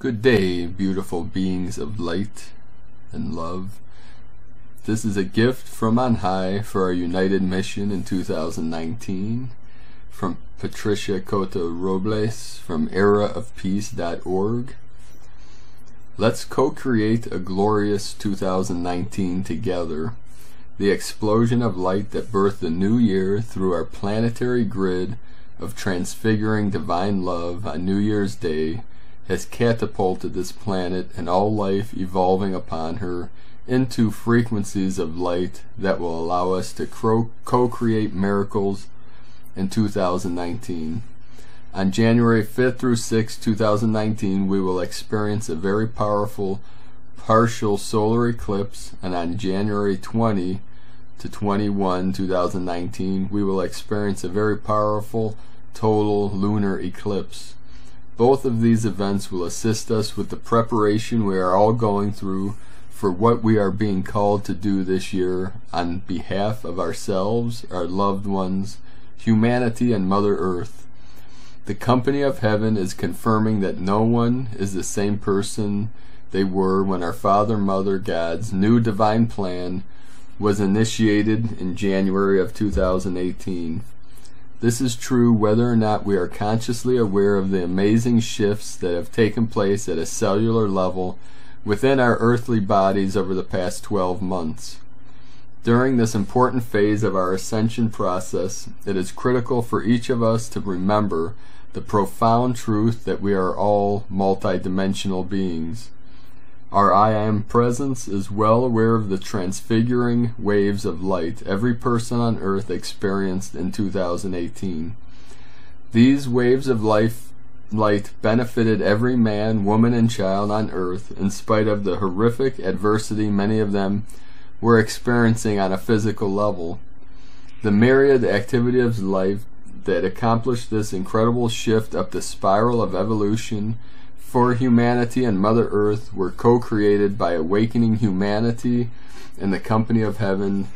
Good day, beautiful beings of light and love. This is a gift from on high for our united mission in 2019 from Patricia Cota-Robles from eraofpeace.org. Let's co-create a glorious 2019 together. The explosion of light that birthed the new year through our planetary grid of transfiguring divine love on New Year's Day has catapulted this planet and all life evolving upon her into frequencies of light that will allow us to co-create miracles in 2019. On January 5th through 6th, 2019, we will experience a very powerful partial solar eclipse, and on January 20 to 21, 2019, we will experience a very powerful total lunar eclipse. Both of these events will assist us with the preparation we are all going through for what we are being called to do this year on behalf of ourselves, our loved ones, humanity, and Mother Earth. The company of heaven is confirming that no one is the same person they were when our Father, Mother, God's new divine plan was initiated in January of 2018. This is true whether or not we are consciously aware of the amazing shifts that have taken place at a cellular level within our earthly bodies over the past 12 months. During this important phase of our ascension process, it is critical for each of us to remember the profound truth that we are all multidimensional beings. Our I Am Presence is well aware of the transfiguring waves of light every person on Earth experienced in 2018. These waves of light benefited every man, woman, and child on Earth in spite of the horrific adversity many of them were experiencing on a physical level. The myriad activity of life that accomplished this incredible shift up the spiral of evolution for humanity and Mother Earth were co-created by awakening humanity in the company of heaven.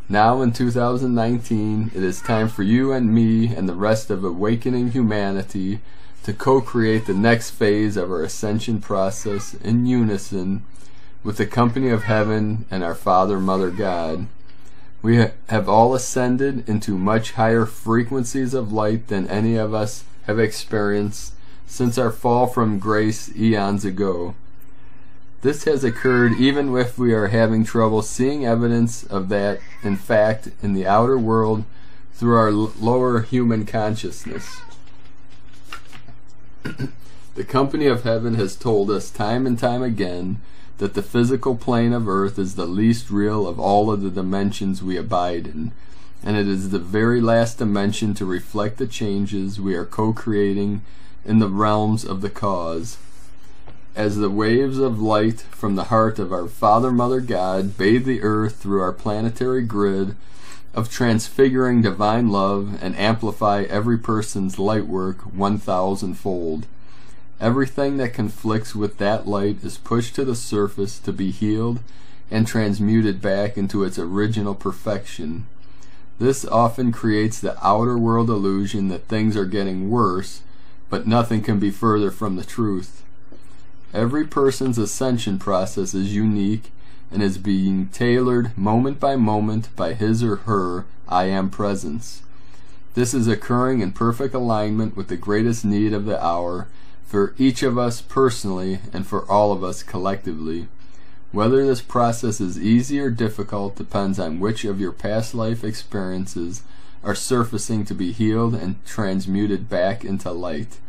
Now in 2019, it is time for you and me and the rest of awakening humanity to co-create the next phase of our ascension process in unison with the company of heaven and our Father, Mother, God. We have all ascended into much higher frequencies of light than any of us have experienced since our fall from grace eons ago. This has occurred even if we are having trouble seeing evidence of that, in fact, in the outer world through our lower human consciousness. The company of heaven has told us time and time again that the physical plane of Earth is the least real of all of the dimensions we abide in, and it is the very last dimension to reflect the changes we are co-creating in the realms of the cause. As the waves of light from the heart of our Father, Mother, God bathe the earth through our planetary grid of transfiguring divine love and amplify every person's light work 1,000-fold. Everything that conflicts with that light is pushed to the surface to be healed and transmuted back into its original perfection. This often creates the outer world illusion that things are getting worse, but nothing can be further from the truth. Every person's ascension process is unique and is being tailored moment by moment by his or her I Am Presence. This is occurring in perfect alignment with the greatest need of the hour for each of us personally and for all of us collectively. Whether this process is easy or difficult depends on which of your past life experiences are surfacing to be healed and transmuted back into light,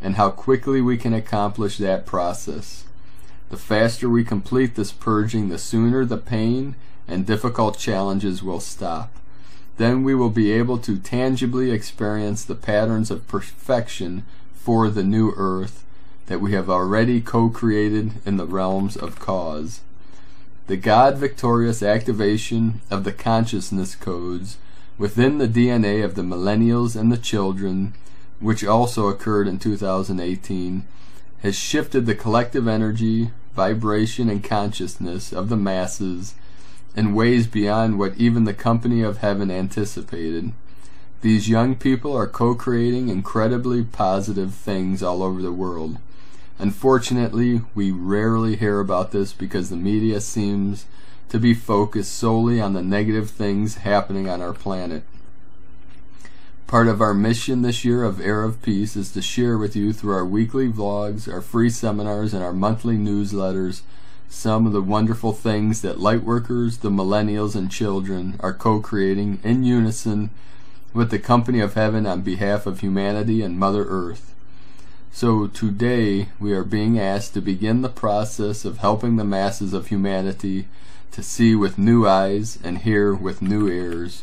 and how quickly we can accomplish that process. The faster we complete this purging, the sooner the pain and difficult challenges will stop. Then we will be able to tangibly experience the patterns of perfection for the new earth that we have already co-created in the realms of cause. The God-victorious activation of the consciousness codes within the DNA of the millennials and the children, which also occurred in 2018, has shifted the collective energy, vibration, and consciousness of the masses in ways beyond what even the company of heaven anticipated. These young people are co-creating incredibly positive things all over the world. Unfortunately, we rarely hear about this because the media seems to be focused solely on the negative things happening on our planet. Part of our mission this year of Air of Peace is to share with you through our weekly vlogs, our free seminars, and our monthly newsletters some of the wonderful things that Lightworkers, the millennials, and children are co-creating in unison with the company of heaven on behalf of humanity and Mother Earth. So today we are being asked to begin the process of helping the masses of humanity to see with new eyes and hear with new ears.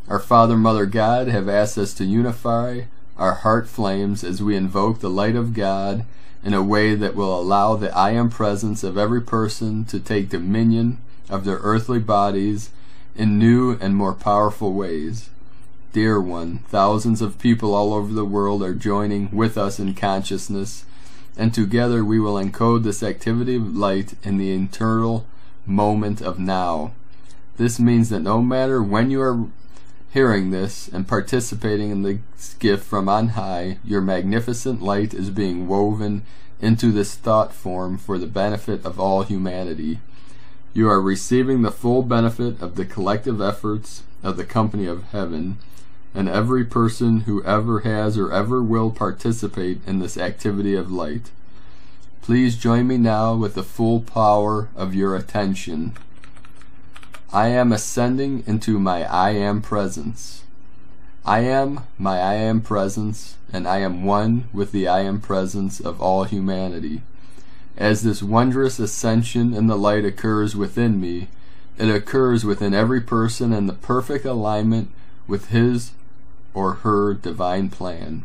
Our Father, Mother, God have asked us to unify our heart flames as we invoke the light of God in a way that will allow the I Am presence of every person to take dominion of their earthly bodies in new and more powerful ways. Dear one, thousands of people all over the world are joining with us in consciousness, and together we will encode this activity of light in the eternal moment of now. This means that no matter when you are hearing this and participating in this gift from on high, your magnificent light is being woven into this thought form for the benefit of all humanity. You are receiving the full benefit of the collective efforts of the company of heaven, and every person who ever has or ever will participate in this activity of light. Please join me now with the full power of your attention. I am ascending into my I Am presence. I am my I Am presence, and I am one with the I Am presence of all humanity. As this wondrous ascension in the light occurs within me, it occurs within every person in the perfect alignment with his or her divine plan.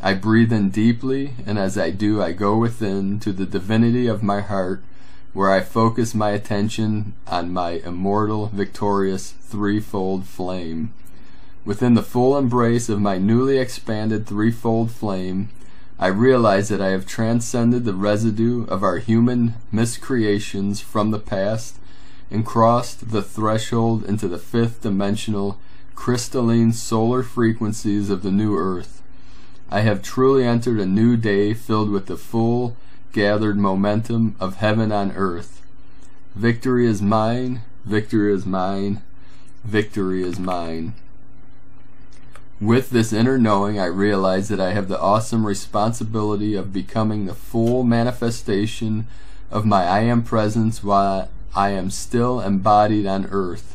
I breathe in deeply, and as I do, I go within to the divinity of my heart, where I focus my attention on my immortal, victorious, threefold flame. Within the full embrace of my newly expanded threefold flame, I realize that I have transcended the residue of our human miscreations from the past and crossed the threshold into the fifth dimensional crystalline solar frequencies of the new earth. I have truly entered a new day filled with the full gathered momentum of heaven on earth. Victory is mine, victory is mine, victory is mine. With this inner knowing, I realize that I have the awesome responsibility of becoming the full manifestation of my I Am presence while I am still embodied on earth.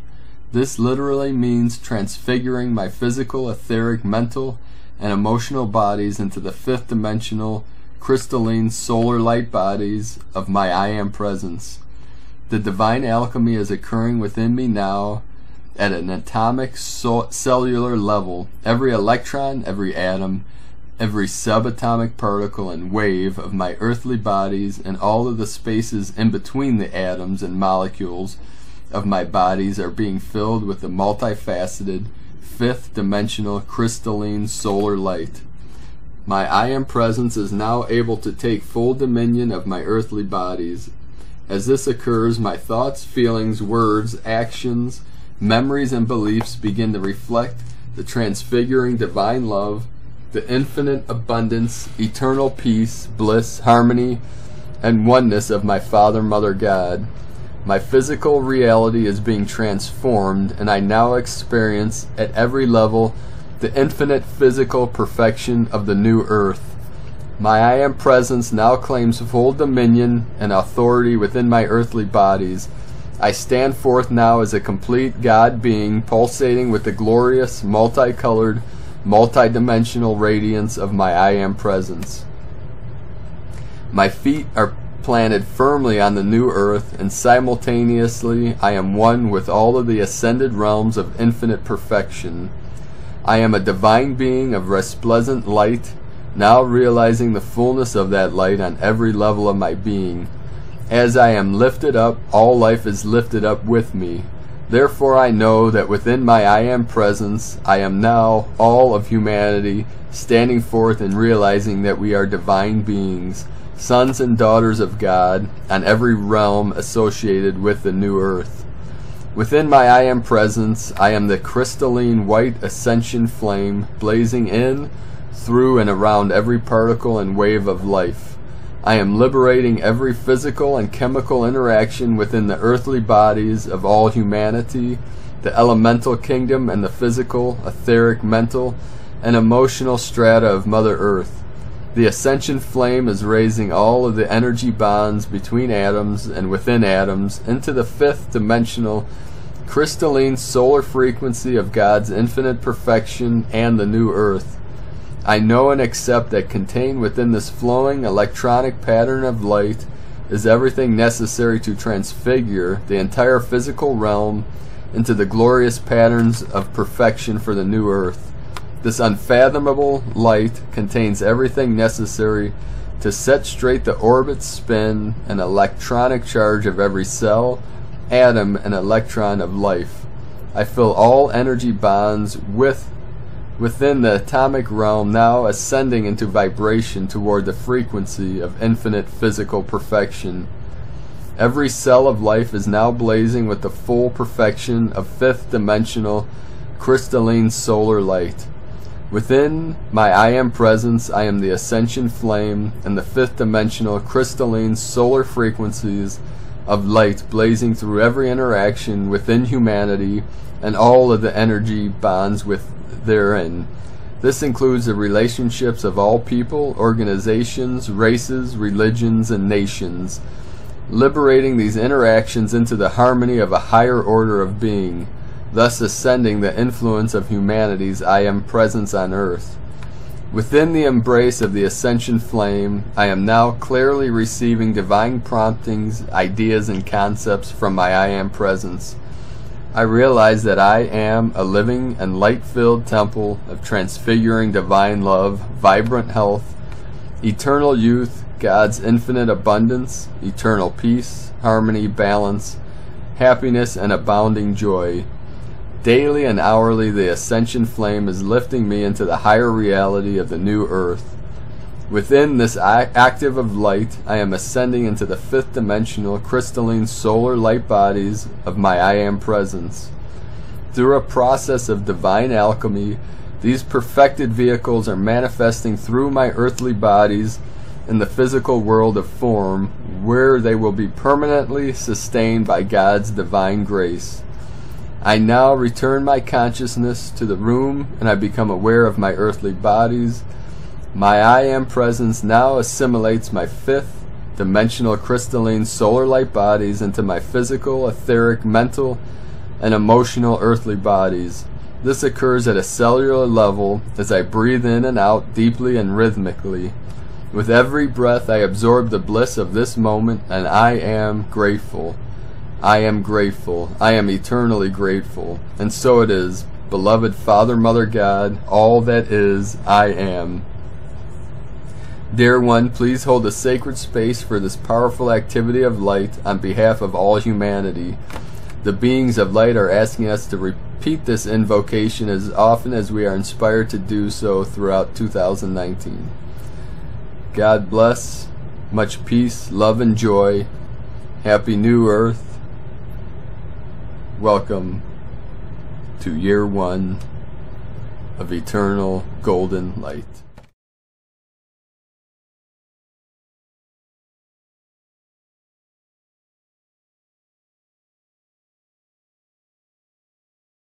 This literally means transfiguring my physical, etheric, mental, and emotional bodies into the fifth dimensional, crystalline, solar light bodies of my I Am presence. The divine alchemy is occurring within me now at an atomic cellular level. Every electron, every atom, every subatomic particle and wave of my earthly bodies and all of the spaces in between the atoms and molecules of my bodies are being filled with the multifaceted, fifth dimensional crystalline solar light. My I Am presence is now able to take full dominion of my earthly bodies. As this occurs, my thoughts, feelings, words, actions, memories, and beliefs begin to reflect the transfiguring divine love, the infinite abundance, eternal peace, bliss, harmony, and oneness of my Father, Mother, God. My physical reality is being transformed, and I now experience at every level the infinite physical perfection of the new earth. My I Am presence now claims full dominion and authority within my earthly bodies. I stand forth now as a complete God being, pulsating with the glorious, multicolored, multidimensional radiance of my I Am presence. My feet are planted firmly on the new earth, and simultaneously I am one with all of the ascended realms of infinite perfection. I am a divine being of resplendent light, now realizing the fullness of that light on every level of my being. As I am lifted up, all life is lifted up with me. Therefore I know that within my I Am presence, I am now all of humanity, standing forth and realizing that we are divine beings, sons and daughters of God, on every realm associated with the new earth. Within my I Am presence, I am the crystalline white ascension flame, blazing in, through, and around every particle and wave of life. I am liberating every physical and chemical interaction within the earthly bodies of all humanity, the elemental kingdom, and the physical, etheric, mental, and emotional strata of Mother Earth. The Ascension flame is raising all of the energy bonds between atoms and within atoms into the fifth dimensional crystalline solar frequency of God's infinite perfection and the new Earth. I know and accept that contained within this flowing electronic pattern of light is everything necessary to transfigure the entire physical realm into the glorious patterns of perfection for the new Earth. This unfathomable light contains everything necessary to set straight the orbit, spin, and electronic charge of every cell, atom, and electron of life. I fill all energy bonds within the atomic realm, now ascending into vibration toward the frequency of infinite physical perfection. Every cell of life is now blazing with the full perfection of fifth dimensional crystalline solar light. Within my I Am presence, I am the Ascension flame and the fifth dimensional crystalline solar frequencies of light blazing through every interaction within humanity and all of the energy bonds therein. This includes the relationships of all people, organizations, races, religions, and nations, liberating these interactions into the harmony of a higher order of being, thus ascending the influence of humanity's I Am presence on Earth. Within the embrace of the Ascension flame, I am now clearly receiving divine promptings, ideas, and concepts from my I Am presence. I realize that I am a living and light-filled temple of transfiguring divine love, vibrant health, eternal youth, God's infinite abundance, eternal peace, harmony, balance, happiness, and abounding joy. Daily and hourly, the Ascension flame is lifting me into the higher reality of the new Earth. Within this active of light, I am ascending into the fifth dimensional crystalline solar light bodies of my I Am presence. Through a process of divine alchemy, these perfected vehicles are manifesting through my earthly bodies in the physical world of form, where they will be permanently sustained by God's divine grace. I now return my consciousness to the room, and I become aware of my earthly bodies. My I Am presence now assimilates my fifth dimensional crystalline solar light bodies into my physical, etheric, mental, and emotional earthly bodies. This occurs at a cellular level as I breathe in and out deeply and rhythmically. With every breath, I absorb the bliss of this moment, and I am grateful. I am grateful. I am eternally grateful. And so it is, beloved Father, Mother, God, all that is, I am. Dear one, please hold a sacred space for this powerful activity of light on behalf of all humanity. The beings of light are asking us to repeat this invocation as often as we are inspired to do so throughout 2019. God bless, much peace, love, and joy. Happy New Earth. Welcome to year one of eternal golden light.